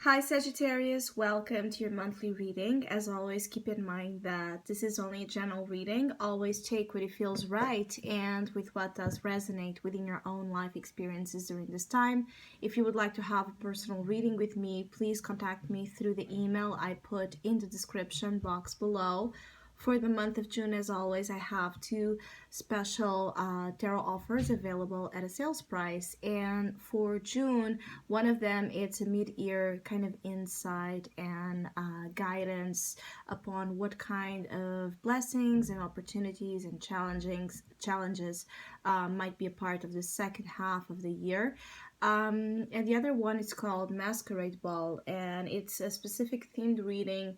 Hi Sagittarius, welcome to your monthly reading. As always, keep in mind that this is only a general reading. Always take what it feels right and with what does resonate within your own life experiences during this time. If you would like to have a personal reading with me, please contact me through the email I put in the description box below. For the month of June, as always, I have two special tarot offers available at a sales price. And for June, one of them, it's a mid-year kind of insight and guidance upon what kind of blessings and opportunities and challenges might be a part of the second half of the year. And the other one is called Masquerade Ball, and it's a specific themed reading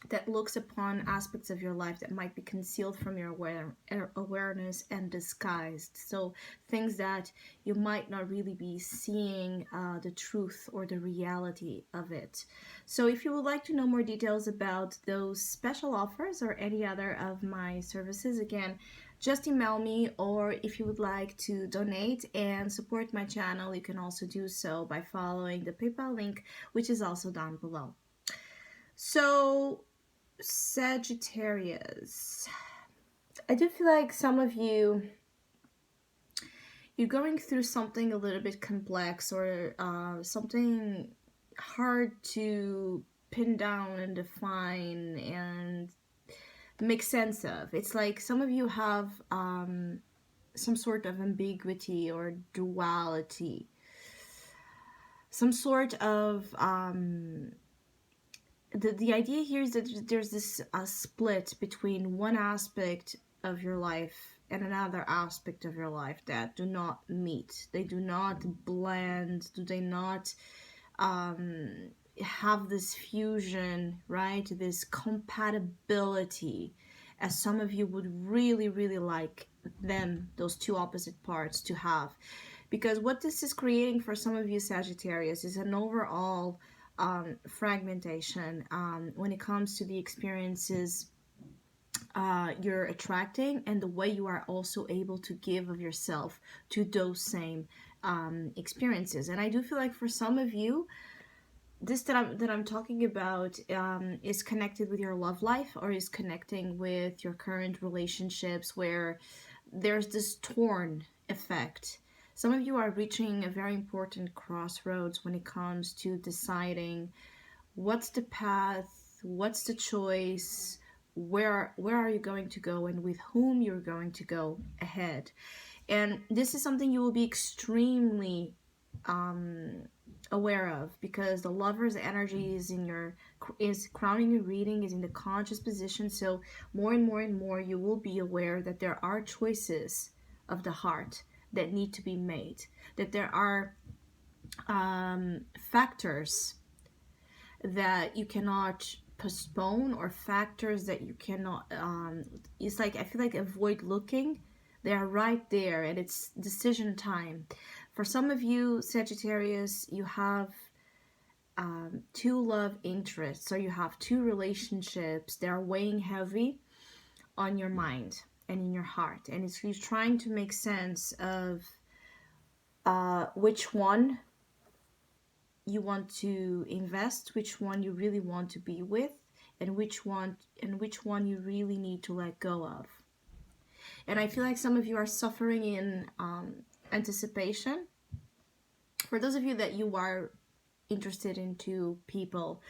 that looks upon aspects of your life that might be concealed from your awareness and disguised. So things that you might not really be seeing the truth or the reality of it. So if you would like to know more details about those special offers or any other of my services, again, just email me, or if you would like to donate and support my channel, you can also do so by following the PayPal link, which is also down below. So Sagittarius, I do feel like some of you're going through something a little bit complex, or something hard to pin down and define and make sense of. It's like some of you have some sort of ambiguity or duality, some sort of the idea here is that there's this split between one aspect of your life and another aspect of your life that do not meet. They do not blend. Do they not have this fusion, right? This compatibility, as some of you would really, really like those two opposite parts to have. Because what this is creating for some of you Sagittarius is an overall fragmentation when it comes to the experiences you're attracting, and the way you are also able to give of yourself to those same experiences. And I do feel like for some of you, this that I'm talking about is connected with your love life, or is connecting with your current relationships, where there's this torn effect. Some of you are reaching a very important crossroads when it comes to deciding what's the path, what's the choice, where are you going to go, and with whom you're going to go ahead. And this is something you will be extremely aware of, because the lover's energy is crowning your reading, is in the conscious position. So more and more and more you will be aware that there are choices of the heart that need to be made, that there are factors that you cannot postpone, or factors that you cannot it's like, I feel like, avoid looking. They are right there, and it's decision time. For some of you Sagittarius, you have two love interests, or you have two relationships that are weighing heavy on your mind and in your heart, and you're trying to make sense of which one you want to invest, which one you really want to be with, and which one you really need to let go of. And I feel like some of you are suffering in anticipation. For those of you that you are interested in two people,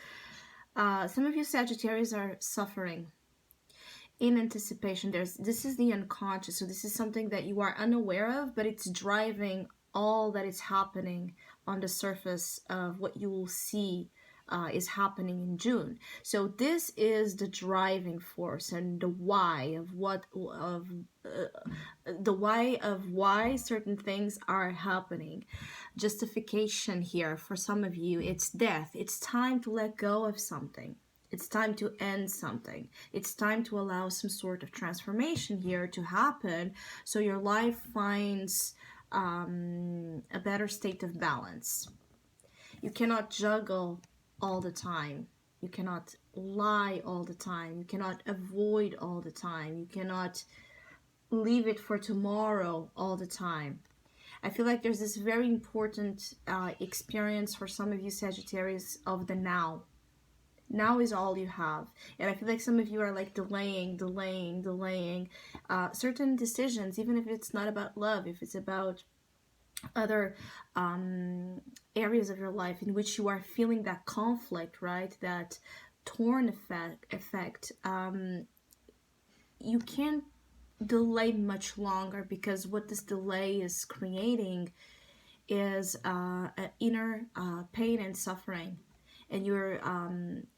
some of you Sagittarius are suffering in anticipation. This is the unconscious, so this is something that you are unaware of, but it's driving all that is happening on the surface of what you will see is happening in June. So this is the driving force and the why of why certain things are happening. Justification here for some of you, it's death. It's time to let go of something. It's time to end something. It's time to allow some sort of transformation here to happen, so your life finds a better state of balance. You cannot juggle all the time. You cannot lie all the time. You cannot avoid all the time. You cannot leave it for tomorrow all the time. I feel like there's this very important experience for some of you Sagittarius of the now. Now is all you have. And I feel like some of you are like delaying certain decisions, even if it's not about love, if it's about other areas of your life in which you are feeling that conflict, right? That torn effect. You can't delay much longer, because what this delay is creating is an inner pain and suffering, and you're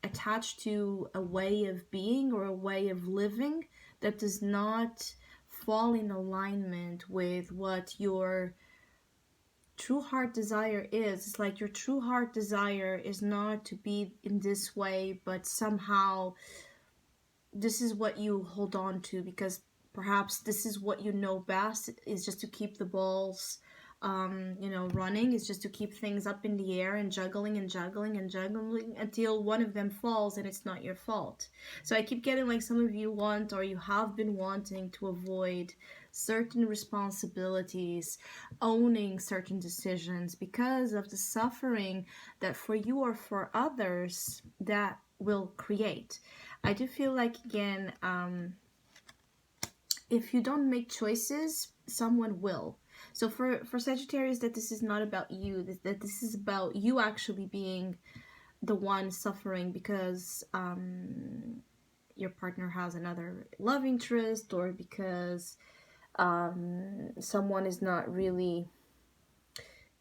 attached to a way of being or a way of living that does not fall in alignment with what your true heart desire is. It's like your true heart desire is not to be in this way, but somehow this is what you hold on to because perhaps this is what you know best, is just to keep the balls running, is just to keep things up in the air and juggling until one of them falls and it's not your fault. So I keep getting like some of you want, or you have been wanting to avoid certain responsibilities, owning certain decisions because of the suffering that for you or for others that will create. I do feel like, again, if you don't make choices, someone will. So for Sagittarius, that this is not about you, that this is about you actually being the one suffering because your partner has another love interest, or because someone is not really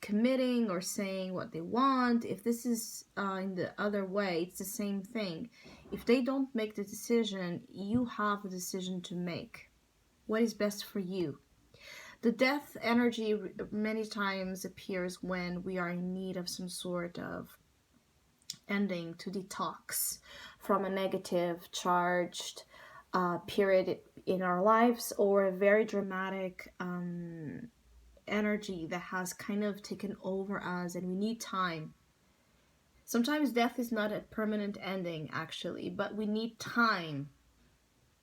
committing or saying what they want. If this is in the other way, it's the same thing. If they don't make the decision, you have a decision to make. What is best for you? The death energy many times appears when we are in need of some sort of ending, to detox from a negative charged period in our lives, or a very dramatic energy that has kind of taken over us, and we need time. Sometimes death is not a permanent ending, actually, but we need time.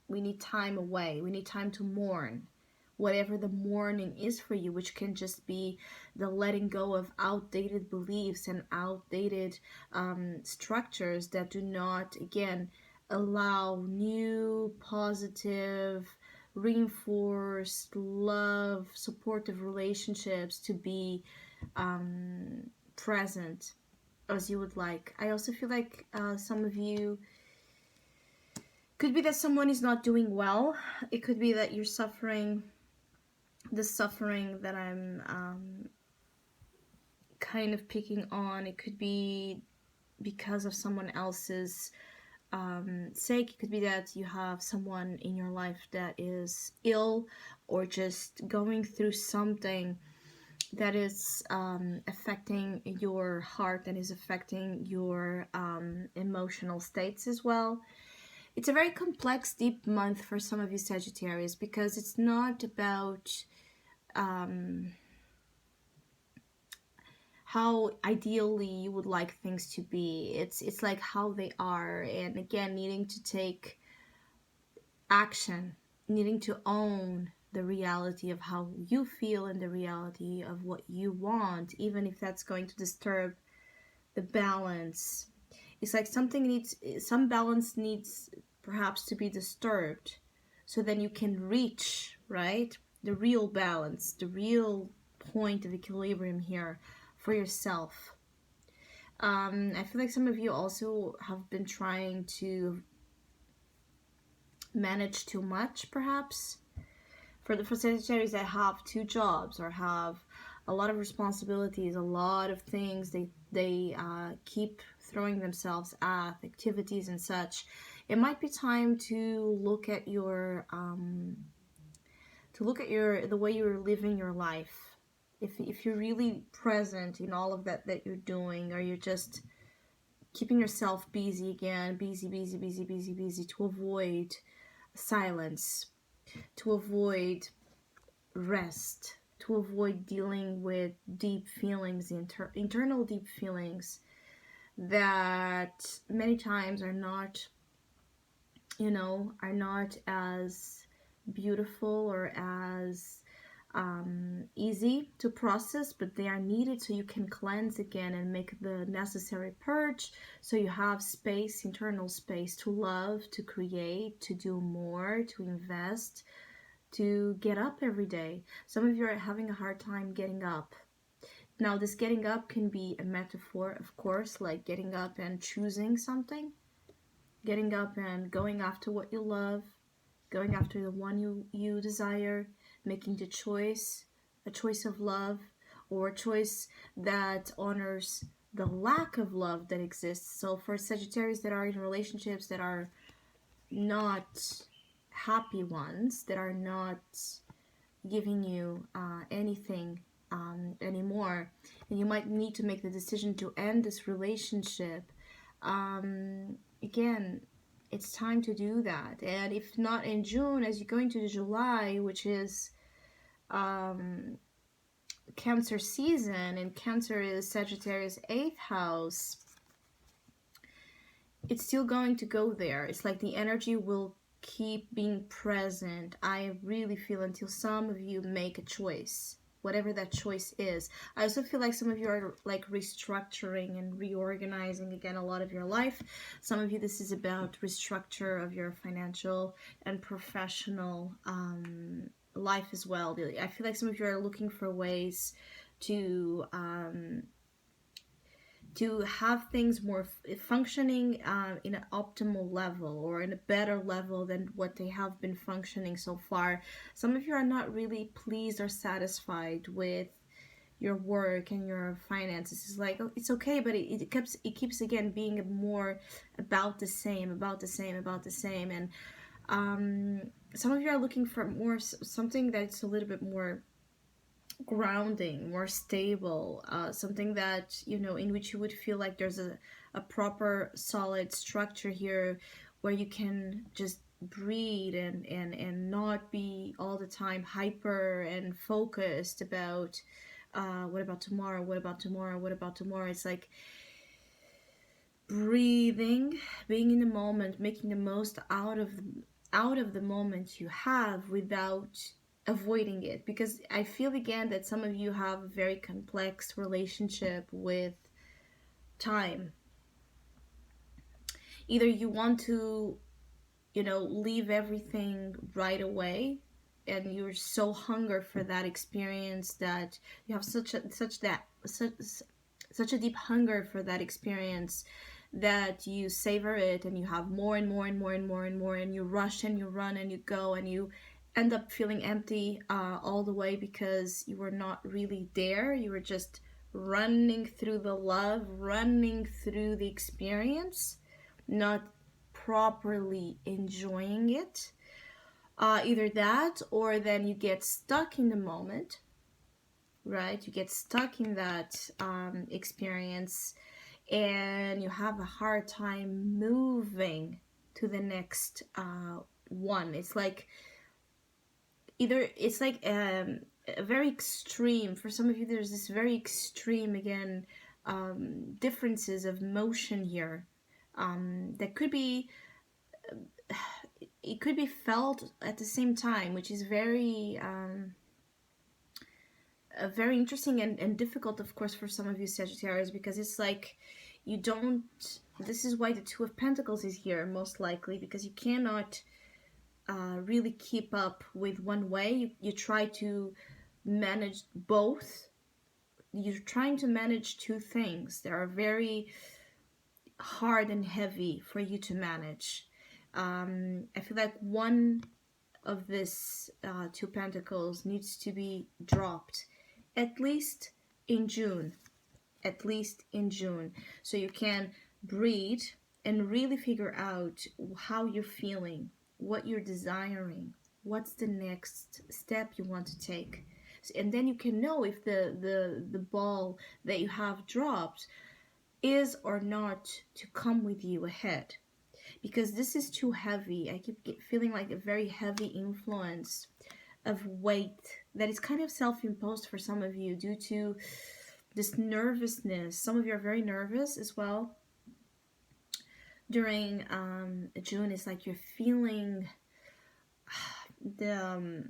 We need time away. We need time to mourn. Whatever the mourning is for you, which can just be the letting go of outdated beliefs and outdated structures that do not, again, allow new, positive, reinforced, love, supportive relationships to be present as you would like. I also feel like some of you, could be that someone is not doing well. It could be that you're suffering the suffering that I'm kind of picking on. It could be because of someone else's sake. It could be that you have someone in your life that is ill, or just going through something that is affecting your heart and is affecting your emotional states as well. It's a very complex, deep month for some of you Sagittarius, because it's not about how ideally you would like things to be. It's like how they are, and again, needing to take action, needing to own the reality of how you feel and the reality of what you want, even if that's going to disturb the balance. It's like some balance needs perhaps to be disturbed, so then you can reach, right, the real balance, the real point of equilibrium here for yourself. I feel like some of you also have been trying to manage too much, perhaps. For Sagittarius that have two jobs or have a lot of responsibilities, a lot of things they keep throwing themselves at, activities and such, it might be time to look at your the way you're living your life. If you're really present in all of that you're doing, or you're just keeping yourself busy again, busy to avoid silence, to avoid rest, to avoid dealing with deep feelings, internal deep feelings that many times are not as beautiful or as easy to process, but they are needed so you can cleanse again and make the necessary purge, so you have space, internal space to love, to create, to do more, to invest, to get up every day. Some of you are having a hard time getting up. Now, this getting up can be a metaphor, of course, like getting up and choosing something, getting up and going after what you love, going after the one you desire, making the choice, a choice of love, or a choice that honors the lack of love that exists. So for Sagittarius that are in relationships that are not happy ones, that are not giving you anything anymore, and you might need to make the decision to end this relationship, again, it's time to do that. And if not in June, as you go into July, which is Cancer season, and Cancer is Sagittarius 8th house, it's still going to go there. It's like the energy will keep being present, I really feel, until some of you make a choice, whatever that choice is. I also feel like some of you are like restructuring and reorganizing again a lot of your life. Some of you, this is about restructure of your financial and professional life as well. I feel like some of you are looking for ways to have things more functioning in an optimal level, or in a better level than what they have been functioning so far. Some of you are not really pleased or satisfied with your work and your finances. It's like, oh, it's okay, but it keeps again being more about the same, and some of you are looking for more something that's a little bit more grounding, more stable, something that, you know, in which you would feel like there's a proper solid structure here, where you can just breathe and not be all the time hyper and focused about what about tomorrow, what about tomorrow, what about tomorrow. It's like breathing, being in the moment, making the most out of the moment you have without avoiding it. Because I feel again that some of you have a very complex relationship with time. Either you want to, you know, leave everything right away, and you're so hunger for that experience that you have such a deep hunger for that experience that you savor it, and you have more and more and more and more and more, and you rush and you run and you go, and you end up feeling empty all the way, because you were not really there. You were just running through the love, running through the experience, not properly enjoying it. Either that, or then you get stuck in the moment, right? You get stuck in that experience, and you have a hard time moving to the next one. It's like either it's like a very extreme, for some of you there's this very extreme again differences of motion here that could be it could be felt at the same time, which is very very interesting and difficult, of course, for some of you Sagittarius, because it's like you don't, this is why the Two of Pentacles is here, most likely, because you cannot really keep up with one way. You try to manage both. You're trying to manage two things that are very hard and heavy for you to manage. I feel like one of this Two Pentacles needs to be dropped at least in June. At least in June. So you can breathe and really figure out how you're feeling, what you're desiring, what's the next step you want to take. And then you can know if the ball that you have dropped is or not to come with you ahead. Because this is too heavy. I keep feeling like a very heavy influence of weight that is kind of self-imposed for some of you due to this nervousness. Some of you are very nervous as well. During June, it's like you're feeling the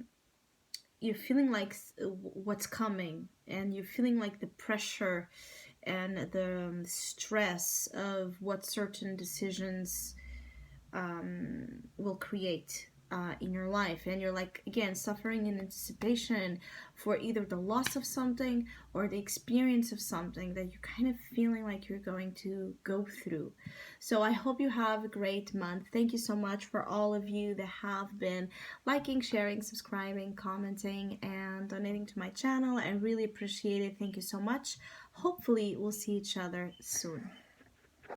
you're feeling like what's coming, and you're feeling like the pressure and the stress of what certain decisions will create in your life, and you're like, again, suffering in anticipation for either the loss of something or the experience of something that you're kind of feeling like you're going to go through. So I hope you have a great month. Thank you so much for all of you that have been liking, sharing, subscribing, commenting, and donating to my channel. I really appreciate it. Thank you so much. Hopefully we'll see each other soon.